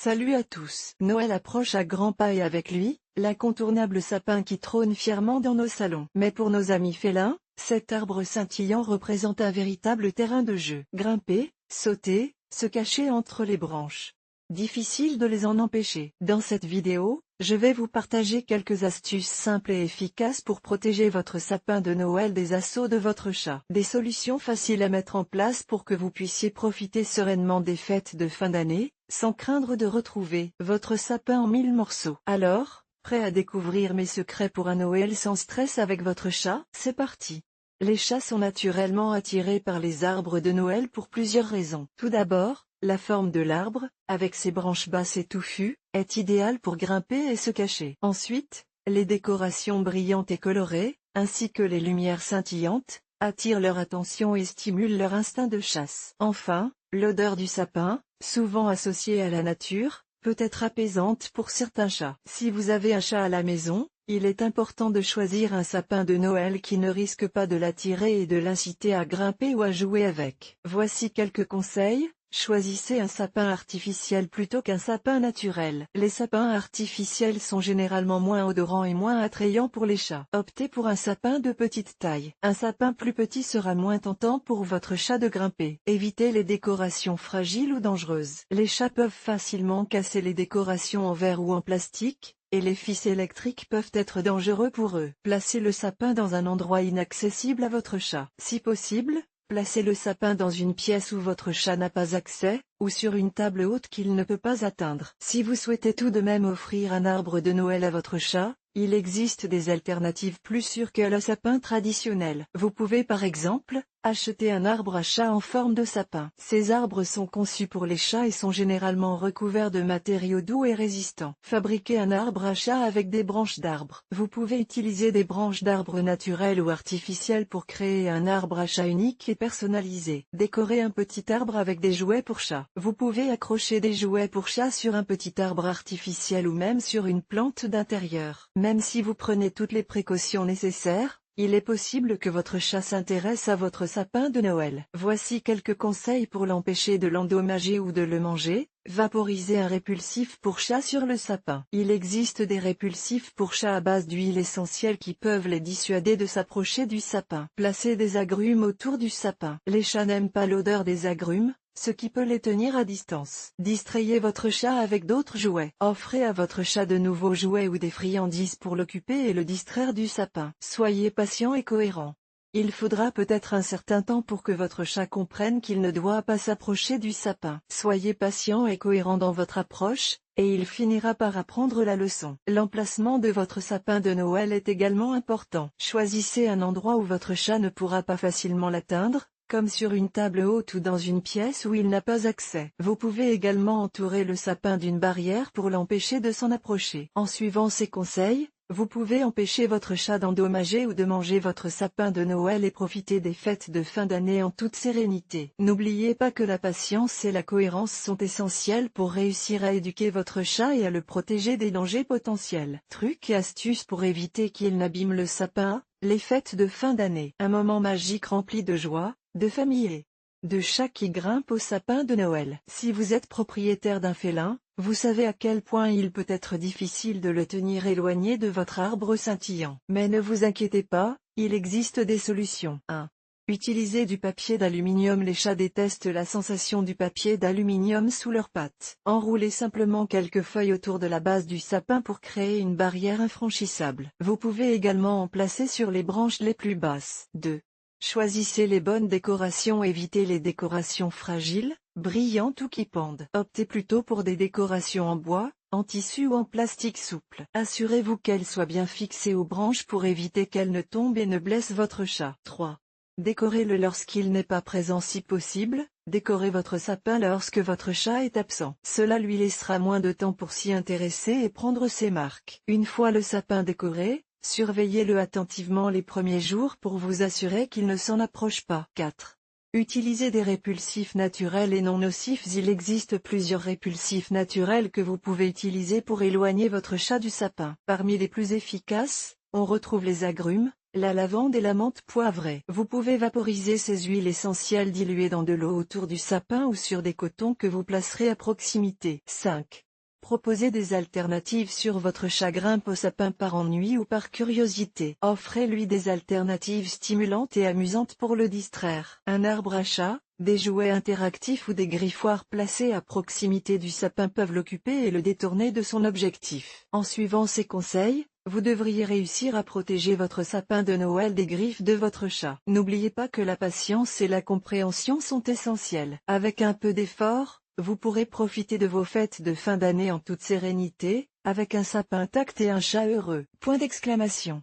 Salut à tous. Noël approche à grands pas et avec lui, l'incontournable sapin qui trône fièrement dans nos salons. Mais pour nos amis félins, cet arbre scintillant représente un véritable terrain de jeu. Grimper, sauter, se cacher entre les branches. Difficile de les en empêcher. Dans cette vidéo, je vais vous partager quelques astuces simples et efficaces pour protéger votre sapin de Noël des assauts de votre chat. Des solutions faciles à mettre en place pour que vous puissiez profiter sereinement des fêtes de fin d'année, sans craindre de retrouver votre sapin en 1000 morceaux. Alors, prêt à découvrir mes secrets pour un Noël sans stress avec votre chat? C'est parti! Les chats sont naturellement attirés par les arbres de Noël pour plusieurs raisons. Tout d'abord, la forme de l'arbre, avec ses branches basses et touffues, est idéale pour grimper et se cacher. Ensuite, les décorations brillantes et colorées, ainsi que les lumières scintillantes, attirent leur attention et stimulent leur instinct de chasse. Enfin, l'odeur du sapin, souvent associée à la nature, peut être apaisante pour certains chats. Si vous avez un chat à la maison, il est important de choisir un sapin de Noël qui ne risque pas de l'attirer et de l'inciter à grimper ou à jouer avec. Voici quelques conseils. Choisissez un sapin artificiel plutôt qu'un sapin naturel. Les sapins artificiels sont généralement moins odorants et moins attrayants pour les chats. Optez pour un sapin de petite taille. Un sapin plus petit sera moins tentant pour votre chat de grimper. Évitez les décorations fragiles ou dangereuses. Les chats peuvent facilement casser les décorations en verre ou en plastique, et les fils électriques peuvent être dangereux pour eux. Placez le sapin dans un endroit inaccessible à votre chat. Si possible, placez le sapin dans une pièce où votre chat n'a pas accès, ou sur une table haute qu'il ne peut pas atteindre. Si vous souhaitez tout de même offrir un arbre de Noël à votre chat, il existe des alternatives plus sûres que le sapin traditionnel. Vous pouvez par exemple, acheter un arbre à chat en forme de sapin. Ces arbres sont conçus pour les chats et sont généralement recouverts de matériaux doux et résistants. Fabriquez un arbre à chat avec des branches d'arbre. Vous pouvez utiliser des branches d'arbres naturelles ou artificielles pour créer un arbre à chat unique et personnalisé. Décorez un petit arbre avec des jouets pour chat. Vous pouvez accrocher des jouets pour chat sur un petit arbre artificiel ou même sur une plante d'intérieur. Même si vous prenez toutes les précautions nécessaires, il est possible que votre chat s'intéresse à votre sapin de Noël. Voici quelques conseils pour l'empêcher de l'endommager ou de le manger. Vaporisez un répulsif pour chat sur le sapin. Il existe des répulsifs pour chat à base d'huile essentielle qui peuvent les dissuader de s'approcher du sapin. Placez des agrumes autour du sapin. Les chats n'aiment pas l'odeur des agrumes, ce qui peut les tenir à distance. Distrayez votre chat avec d'autres jouets. Offrez à votre chat de nouveaux jouets ou des friandises pour l'occuper et le distraire du sapin. Soyez patient et cohérent. Il faudra peut-être un certain temps pour que votre chat comprenne qu'il ne doit pas s'approcher du sapin. Soyez patient et cohérent dans votre approche, et il finira par apprendre la leçon. L'emplacement de votre sapin de Noël est également important. Choisissez un endroit où votre chat ne pourra pas facilement l'atteindre, comme sur une table haute ou dans une pièce où il n'a pas accès. Vous pouvez également entourer le sapin d'une barrière pour l'empêcher de s'en approcher. En suivant ces conseils, vous pouvez empêcher votre chat d'endommager ou de manger votre sapin de Noël et profiter des fêtes de fin d'année en toute sérénité. N'oubliez pas que la patience et la cohérence sont essentielles pour réussir à éduquer votre chat et à le protéger des dangers potentiels. Trucs et astuces pour éviter qu'il n'abîme le sapin. Les fêtes de fin d'année. Un moment magique rempli de joie, de famille et de chats qui grimpent au sapin de Noël. Si vous êtes propriétaire d'un félin, vous savez à quel point il peut être difficile de le tenir éloigné de votre arbre scintillant. Mais ne vous inquiétez pas, il existe des solutions. 1. Utilisez du papier d'aluminium. Les chats détestent la sensation du papier d'aluminium sous leurs pattes. Enroulez simplement quelques feuilles autour de la base du sapin pour créer une barrière infranchissable. Vous pouvez également en placer sur les branches les plus basses. 2. Choisissez les bonnes décorations. Évitez les décorations fragiles, brillantes ou qui pendent. Optez plutôt pour des décorations en bois, en tissu ou en plastique souple. Assurez-vous qu'elles soient bien fixées aux branches pour éviter qu'elles ne tombent et ne blessent votre chat. 3. Décorez-le lorsqu'il n'est pas présent si possible. Décorez votre sapin lorsque votre chat est absent. Cela lui laissera moins de temps pour s'y intéresser et prendre ses marques. Une fois le sapin décoré, surveillez-le attentivement les premiers jours pour vous assurer qu'il ne s'en approche pas. 4. Utilisez des répulsifs naturels et non nocifs. Il existe plusieurs répulsifs naturels que vous pouvez utiliser pour éloigner votre chat du sapin. Parmi les plus efficaces, on retrouve les agrumes, la lavande et la menthe poivrée. Vous pouvez vaporiser ces huiles essentielles diluées dans de l'eau autour du sapin ou sur des cotons que vous placerez à proximité. 5. Proposez des alternatives sur votre chat grimpe au sapin par ennui ou par curiosité. Offrez-lui des alternatives stimulantes et amusantes pour le distraire. Un arbre à chat, des jouets interactifs ou des griffoirs placés à proximité du sapin peuvent l'occuper et le détourner de son objectif. En suivant ces conseils, vous devriez réussir à protéger votre sapin de Noël des griffes de votre chat. N'oubliez pas que la patience et la compréhension sont essentielles. Avec un peu d'effort, vous pourrez profiter de vos fêtes de fin d'année en toute sérénité, avec un sapin intact et un chat heureux. Point d'exclamation.